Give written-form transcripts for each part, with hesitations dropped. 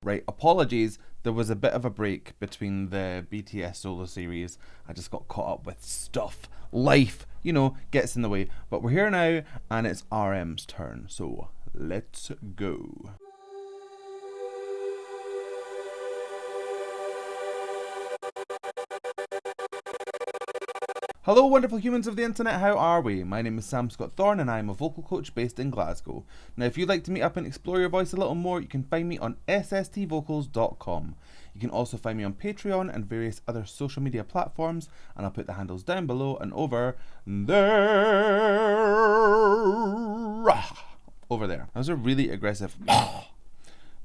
Right, apologies, there was a bit of a break between the BTS solo series. I just got caught up with stuff. Life, gets in the way. But we're here now, and it's RM's turn, so let's go. Hello wonderful humans of the internet, how are we? My name is Sam Scott-Thorne and I am a vocal coach based in Glasgow. Now if you'd like to meet up and explore your voice a little more, you can find me on sstvocals.com. You can also find me on Patreon and various other social media platforms, and I'll put the handles down below and over there. Over there. That was a really aggressive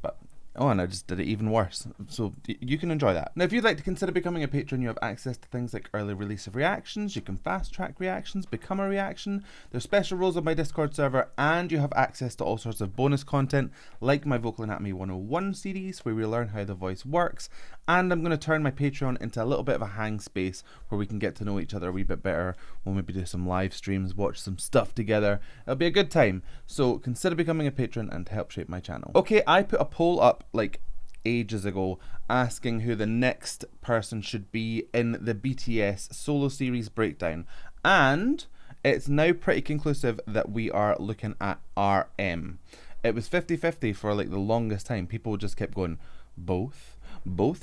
but oh, and I just did it even worse. So you can enjoy that. Now, if you'd like to consider becoming a patron, you have access to things like early release of reactions, you can fast track reactions, become a reaction, there's special roles on my Discord server, and you have access to all sorts of bonus content, like my Vocal Anatomy 101 series, where we learn how the voice works, and I'm going to turn my Patreon into a little bit of a hang space where we can get to know each other a wee bit better. We'll maybe do some live streams, watch some stuff together. It'll be a good time. So consider becoming a patron and help shape my channel. Okay, I put a poll up like ages ago asking who the next person should be in the BTS solo series breakdown, and it's now pretty conclusive that we are looking at RM. It was 50-50 for like the longest time. People just kept going both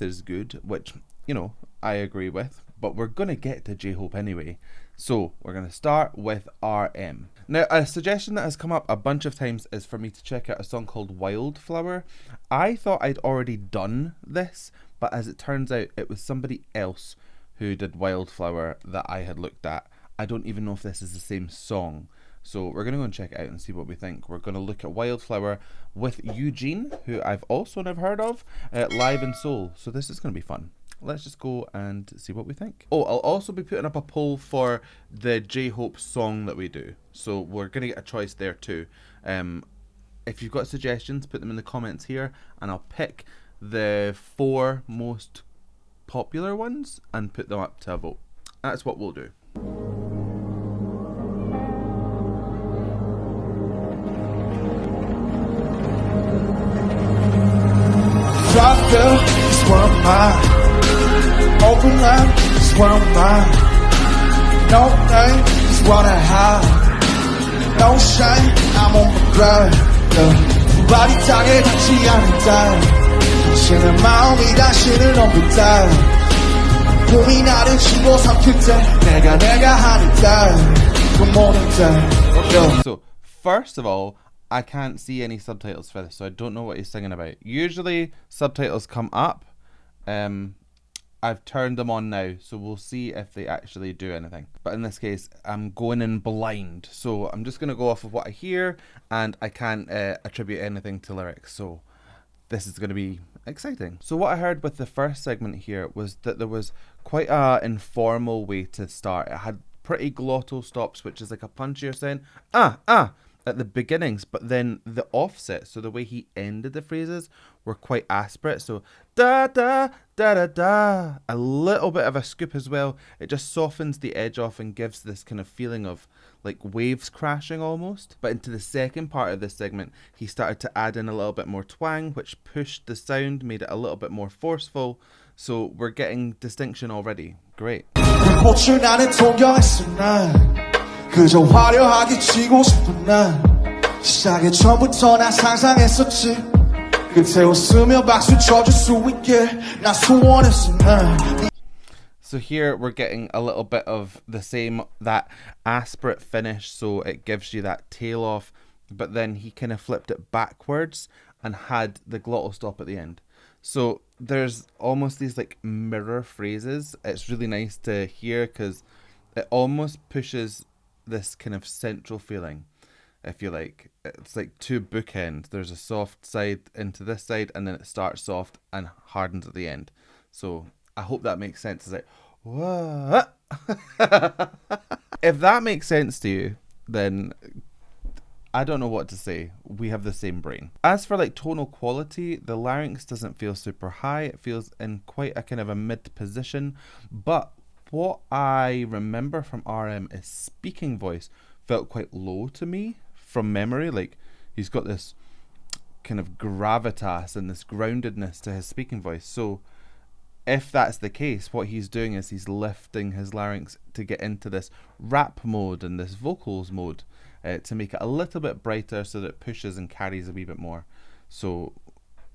is good, which I agree with, but we're gonna get to J-Hope anyway. So we're going to start with RM. Now, a suggestion that has come up a bunch of times is for me to check out a song called Wildflower. I thought I'd already done this, but as it turns out, it was somebody else who did Wildflower that I had looked at. I don't even know if this is the same song. So we're going to go and check it out and see what we think. We're going to look at Wildflower with Eugene, who I've also never heard of, live in Seoul. So this is going to be fun. Let's just go and see what we think. Oh, I'll also be putting up a poll for the J-Hope song that we do. So we're going to get a choice there too. If you've got suggestions, put them in the comments here, and I'll pick the 4 most popular ones and put them up to a vote. That's what we'll do. Open up is what I'm buying. No name is what I have. No shame, I'm on my grind. Body 땅에 닿지 않는 땅. 당신의 마음이 다시는 없는 땅. 꿈이 나를 치고 삼킬 때 내가 하는 땅. 그 모든 땅. So, first of all, I can't see any subtitles for this, so I don't know what he's singing about. Usually, subtitles come up. I've turned them on now, so we'll see if they actually do anything. But in this case, I'm going in blind. So I'm just going to go off of what I hear, and I can't attribute anything to lyrics. So this is going to be exciting. So what I heard with the first segment here was that there was quite a informal way to start. It had pretty glottal stops, which is like a punchier sound. At the beginnings, but then the offset, so the way he ended the phrases were quite aspirate. So da da da da da, a little bit of a scoop as well. It just softens the edge off and gives this kind of feeling of like waves crashing almost. But into the second part of this segment, he started to add in a little bit more twang, which pushed the sound, made it a little bit more forceful. So we're getting distinction already. Great. 그저 화려하게 치고 싶은 난 시작의 처음부터 난 상상했었지 끝에 웃으며 박수 쳐줄 수 있게 난 소원했어 난. So here we're getting a little bit of the same, that aspirate finish, so it gives you that tail off, but then he kind of flipped it backwards and had the glottal stop at the end. So there's almost these like mirror phrases. It's really nice to hear because it almost pushes this kind of central feeling, if you like. It's like 2 bookends. There's a soft side into this side, and then it starts soft and hardens at the end. So I hope that makes sense. It's like, what? If that makes sense to you, then I don't know what to say. We have the same brain. As for like tonal quality, the larynx doesn't feel super high. It feels in quite a kind of a mid position, but what I remember from RM is speaking voice felt quite low to me from memory. Like he's got this kind of gravitas and this groundedness to his speaking voice. So if that's the case, what he's doing is he's lifting his larynx to get into this rap mode and this vocals mode to make it a little bit brighter so that it pushes and carries a wee bit more. So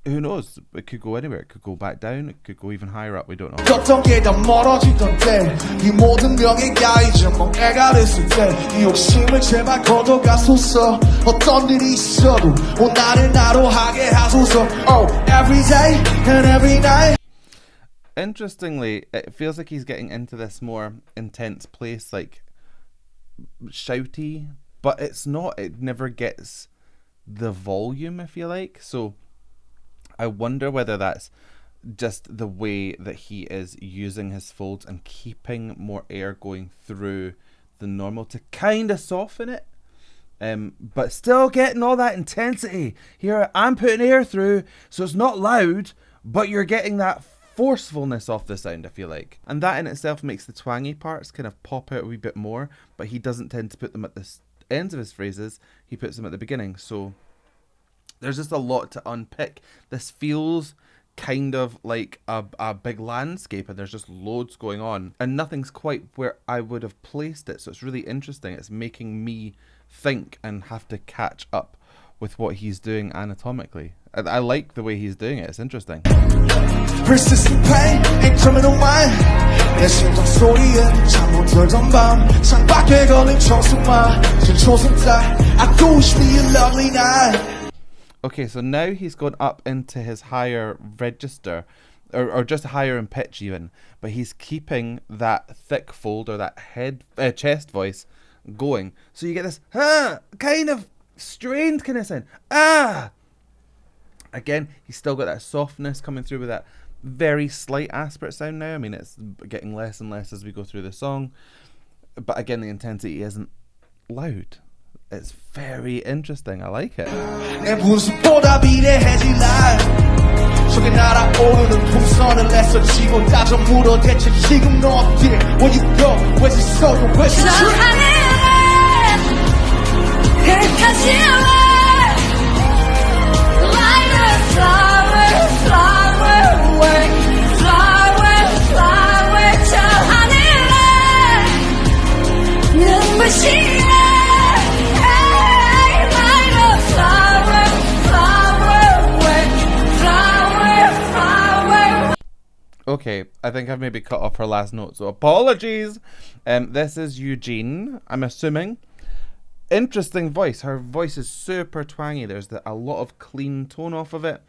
who knows? It could go anywhere. It could go back down. It could go even higher up. We don't know. 걷던 게 다 멀어지던 때이 모든 명예가 이제 멍해가 됐을 때이 욕심을 제발 걷어가소서 어떤 일이 있어도 오늘을 나로 하게 하소서 Oh, every day and every night. Interestingly, it feels like he's getting into this more intense place, like shouty, but it's not. It never gets the volume, I feel like. So I wonder whether that's just the way that he is using his folds and keeping more air going through the normal to kind of soften it, but still getting all that intensity. Here I'm putting air through, so it's not loud, but you're getting that forcefulness off the sound, I feel like. And that in itself makes the twangy parts kind of pop out a wee bit more, but he doesn't tend to put them at the ends of his phrases. He puts them at the beginning. So there's just a lot to unpick. This feels kind of like a big landscape, and there's just loads going on, and nothing's quite where I would have placed it. So it's really interesting. It's making me think and have to catch up with what he's doing anatomically. I like the way he's doing it. It's interesting. Persistent pain and criminal mind 내 심장 소리에 잠 못 들던 밤 창밖에 걸린 청순만 진초승 따 I do wish me a lovely night. Okay, so now he's gone up into his higher register, or just higher in pitch even, but he's keeping that thick fold or that chest voice going. So you get this kind of strained kind of sound. Again, he's still got that softness coming through with that very slight aspirate sound now. I mean, it's getting less and less as we go through the song. But again, the intensity isn't loud. It's very interesting. I like it. 내 분수보다 비례해질 날 저게 날아오르는 풍선을 애써지고 따져 물어 대체 지금 너 어디 Where you go? Where's your soul? Where's your truth? Okay, I think I've maybe cut off her last note, so apologies. This is Eugene, I'm assuming. Interesting voice. Her voice is super twangy. There's a lot of clean tone off of it.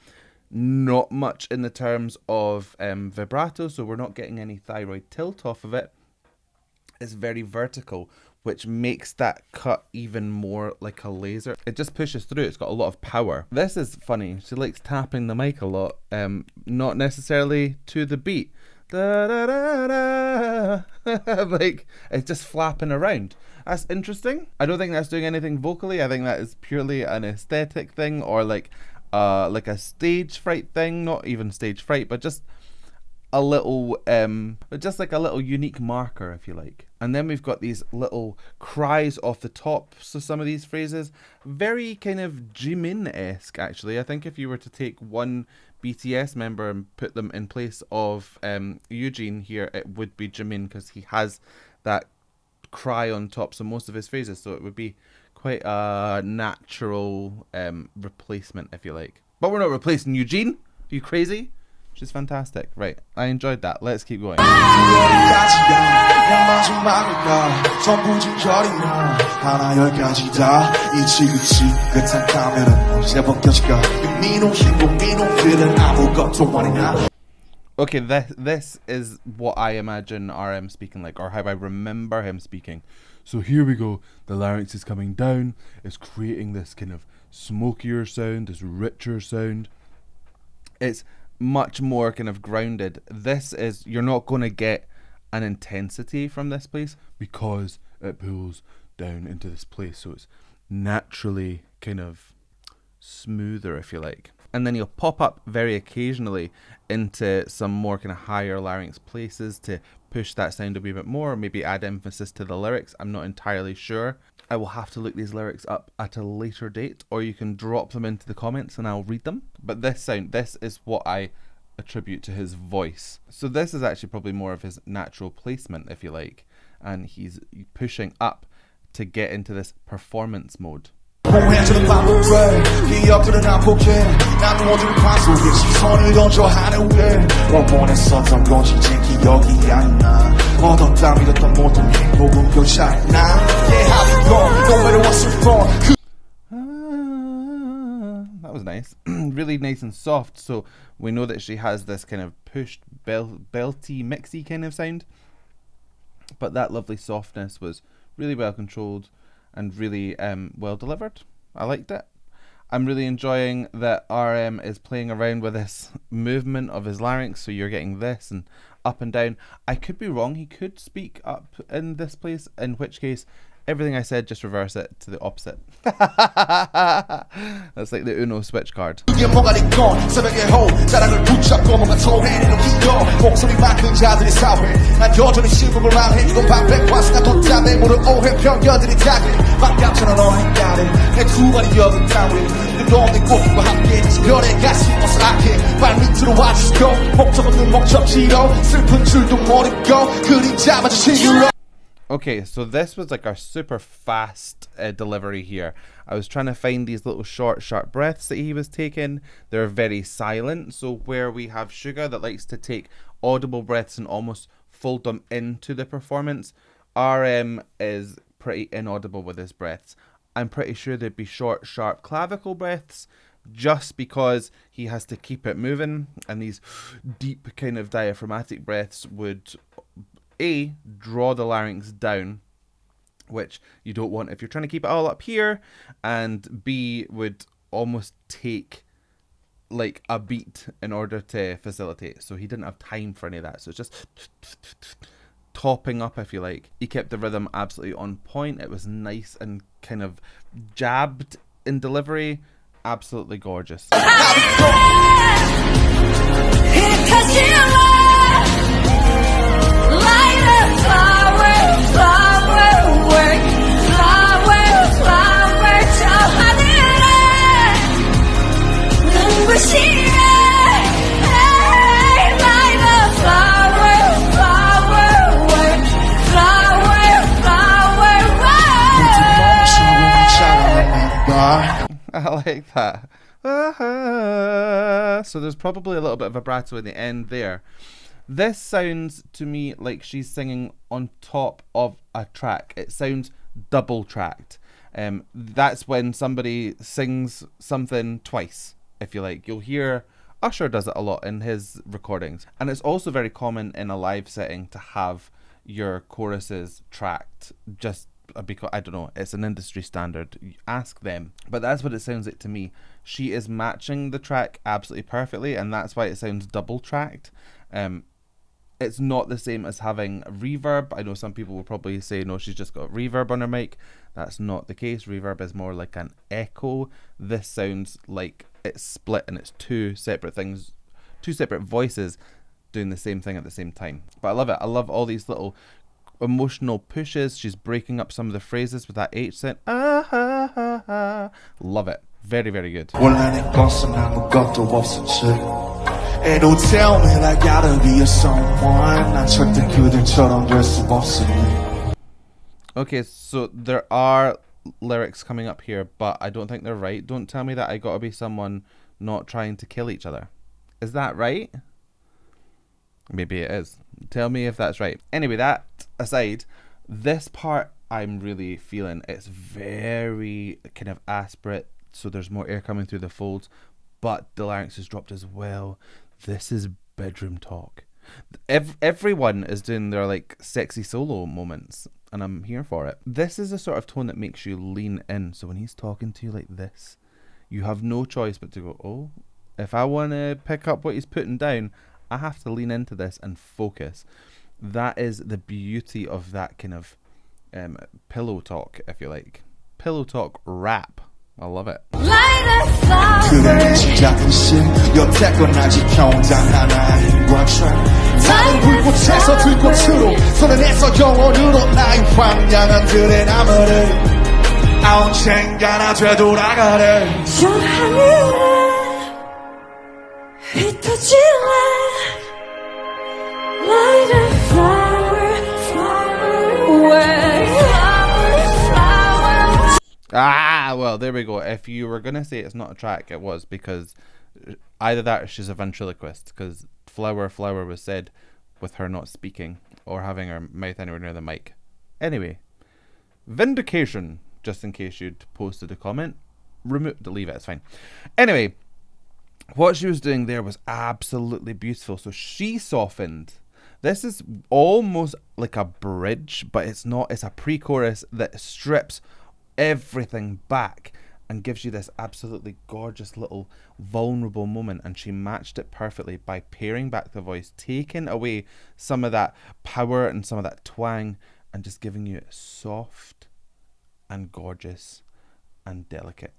Not much in the terms of vibrato, so we're not getting any thyroid tilt off of it. It's very vertical, which makes that cut even more like a laser. It just pushes through. It's got a lot of power. This is funny. She likes tapping the mic a lot, not necessarily to the beat. Da, da, da, da. Like, it's just flapping around. That's interesting. I don't think that's doing anything vocally. I think that is purely an aesthetic thing, or like a stage fright thing. Not even stage fright, but just a little just like a little unique marker, if you like. And then we've got these little cries off the tops of some of these phrases, very kind of Jimin-esque actually. I think if you were to take one BTS member and put them in place of Eugene here, it would be Jimin, because he has that cry on tops of most of his phrases, so it would be quite a natural replacement, if you like. But we're not replacing Eugene. Are you crazy? She's fantastic. Right, I enjoyed that. Let's keep going. Okay, this is what I imagine RM speaking like, or how I remember him speaking. So here we go. The larynx is coming down. It's creating this kind of smokier sound, this richer sound. It's much more kind of grounded. This is, you're not going to get an intensity from this place because it pulls down into this place, so it's naturally kind of smoother, if you like. And then you'll pop up very occasionally into some more kind of higher larynx places to push that sound a wee bit more, or maybe add emphasis to the lyrics. I'm not entirely sure. I will have to look these lyrics up at a later date, or you can drop them into the comments and I'll read them. But this is what I attribute to his voice. So this is actually probably more of his natural placement, if you like, and he's pushing up to get into this performance mode. 공해주는 방법을 기억들은 안 포기해 난 모든 과속에 시선을 던져하는 왜 원본했었던 건지 제 기억이 안 나 얻었다 믿었던 모든 행복은 별 차이 나 Yeah, how we go, no matter what's your phone That was nice. Really nice and soft. So we know that she has this kind of pushed belty mixy kind of sound, but that lovely softness was really well controlled and really well delivered. I liked it. I'm really enjoying that RM is playing around with this movement of his larynx, so you're getting this and up and down. I could be wrong, he could speak up in this place, in which case everything I said, just reverse it to the opposite. That's like the Uno switch card. Okay, so this was like our super fast delivery here. I was trying to find these little short, sharp breaths that he was taking. They're very silent. So where we have Sugar that likes to take audible breaths and almost fold them into the performance, RM is pretty inaudible with his breaths. I'm pretty sure they'd be short, sharp clavicle breaths, just because he has to keep it moving, and these deep kind of diaphragmatic breaths would A, draw the larynx down, which you don't want if you're trying to keep it all up here, and B, would almost take like a beat in order to facilitate. So he didn't have time for any of that. So it's just topping up, if you like. He kept the rhythm absolutely on point. It was nice and kind of jabbed in delivery. Absolutely gorgeous. I like that. So there's probably a little bit of vibrato in the end there. This sounds to me like she's singing on top of a track. It sounds double tracked. That's when somebody sings something twice, if you like. You'll hear Usher does it a lot in his recordings. And it's also very common in a live setting to have your choruses tracked, just because, I don't know, it's an industry standard. You ask them. But that's what it sounds like to me. She is matching the track absolutely perfectly, and that's why it sounds double tracked. It's not the same as having reverb. I know some people will probably say, no, she's just got reverb on her mic. That's not the case. Reverb is more like an echo. This sounds like it's split and it's two separate things, two separate voices doing the same thing at the same time. But I love it. I love all these little emotional pushes. She's breaking up some of the phrases with that H sound. Love it. Very, very good. And don't tell me I gotta be a someone. 난 절대 그들처럼 될 수 없으니. Okay, so there are lyrics coming up here, but I don't think they're right. Don't tell me that I gotta be someone not trying to kill each other. Is that right? Maybe it is. Tell me if that's right. Anyway, that aside, this part I'm really feeling. It's very kind of aspirate, so there's more air coming through the folds, but the larynx is dropped as well. This is bedroom talk. Everyone is doing their like sexy solo moments, and I'm here for it. This is the sort of tone that makes you lean in. So when he's talking to you like this, you have no choice but to go, oh, if I want to pick up what he's putting down, I have to lean into this and focus. That is the beauty of that kind of pillow talk, if you like. Pillow talk rap. I love it. 그래 시작은 신 여태껏 날 지켜온 단 하나의 힘과철 다른 불꽃에서 들꽃으로 손을 내서 영원으로 나의 황량한 들의 나무를 언젠가나 되돌아가래 저 하늘에 흩어질래 Like a flower, flower away flower. Ah, well, there we go. If you were going to say it's not a track, it was, because either that or she's a ventriloquist, because flower, flower was said with her not speaking or having her mouth anywhere near the mic. Anyway, vindication, just in case you'd posted a comment. Leave it, it's fine. Anyway, what she was doing there was absolutely beautiful. So she softened. This is almost like a bridge, but it's not. It's a pre-chorus that strips everything back and gives you this absolutely gorgeous little vulnerable moment, and she matched it perfectly by paring back the voice, taking away some of that power and some of that twang, and just giving you it soft and gorgeous and delicate.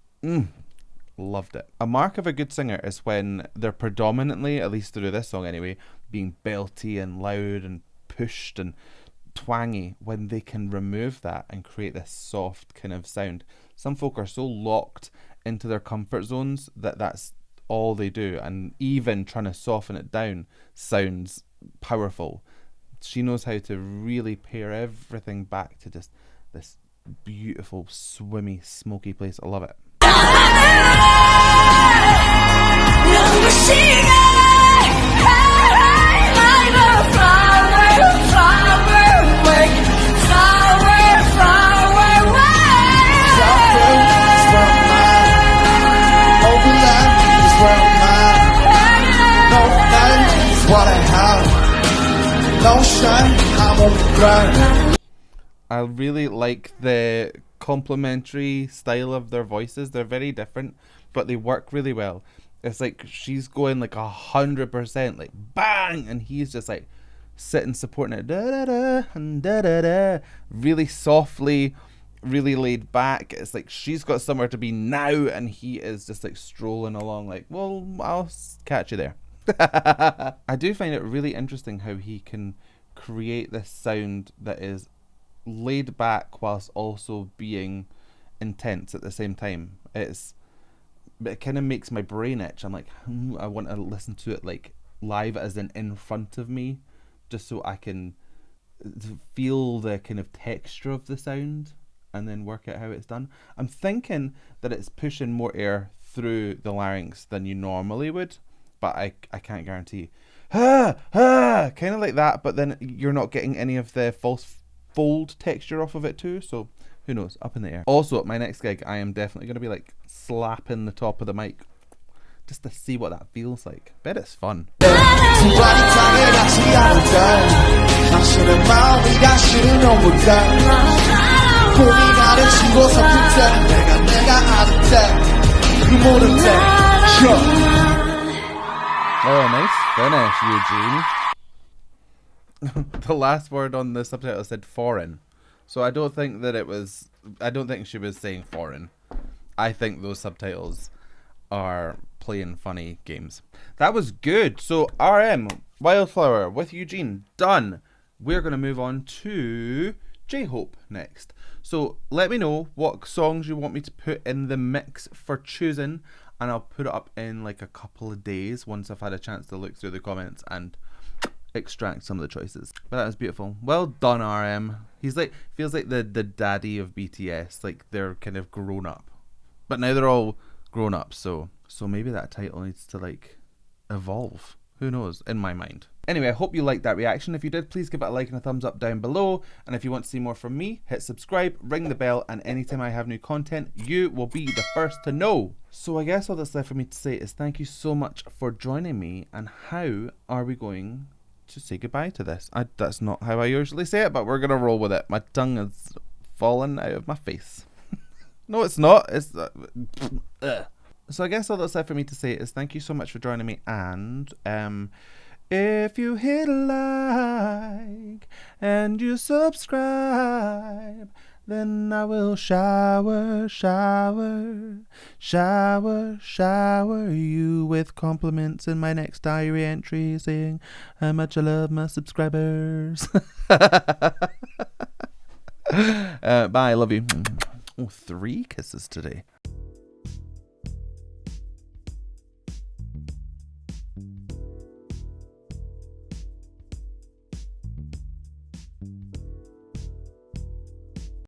Loved it. A mark of a good singer is when they're predominantly, at least through this song anyway, being belty and loud and pushed and twangy, when they can remove that and create this soft kind of sound. Some folk are so locked into their comfort zones that that's all they do, and even trying to soften it down sounds powerful. She knows how to really pare everything back to just this beautiful, swimmy, smoky place. I love it. I really like the complementary style of their voices. They're very different, but they work really well. It's like she's going like 100%, like bang, and he's just like sitting supporting it, da da da and da da da, really softly, really laid back. It's like she's got somewhere to be now, and he is just like strolling along like, well, I'll catch you there. I do find it really interesting how he can create this sound that is laid back whilst also being intense at the same time. It kind of makes my brain itch. I'm like, I want to listen to it like live, as in front of me, just so I can feel the kind of texture of the sound and then work out how it's done. I'm thinking that it's pushing more air through the larynx than you normally would, but I can't guarantee. Kind of like that, but then you're not getting any of the false fold texture off of it too, so who knows, up in the air. Also, at my next gig, I am definitely going to be like slapping the top of the mic just to see what that feels like. Bet it's fun. Oh, nice finish, Eugene. The last word on the subtitle said foreign. So I don't think she was saying foreign. I think those subtitles are playing funny games. That was good. So RM, Wildflower with Eugene, done. We're going to move on to J-Hope next. So let me know what songs you want me to put in the mix for choosing, and I'll put it up in like a couple of days once I've had a chance to look through the comments and extract some of the choices. But that was beautiful. Well done, RM. He's like, feels like the daddy of BTS. Like they're kind of grown up, but now they're all grown up. So maybe that title needs to like evolve. Who knows? In my mind. Anyway, I hope you liked that reaction. If you did, please give it a like and a thumbs up down below. And if you want to see more from me, hit subscribe, ring the bell, and anytime I have new content, you will be the first to know. So I guess all that's left for me to say is thank you so much for joining me. And how are we going to say goodbye to this? That's not how I usually say it, but we're going to roll with it. My tongue is falling out of my face. No, it's not. It's... So I guess all that's left for me to say is thank you so much for joining me, and if you hit like and you subscribe, then I will shower you with compliments in my next diary entry saying how much I love my subscribers. Bye, love you. Oh, 3 kisses today.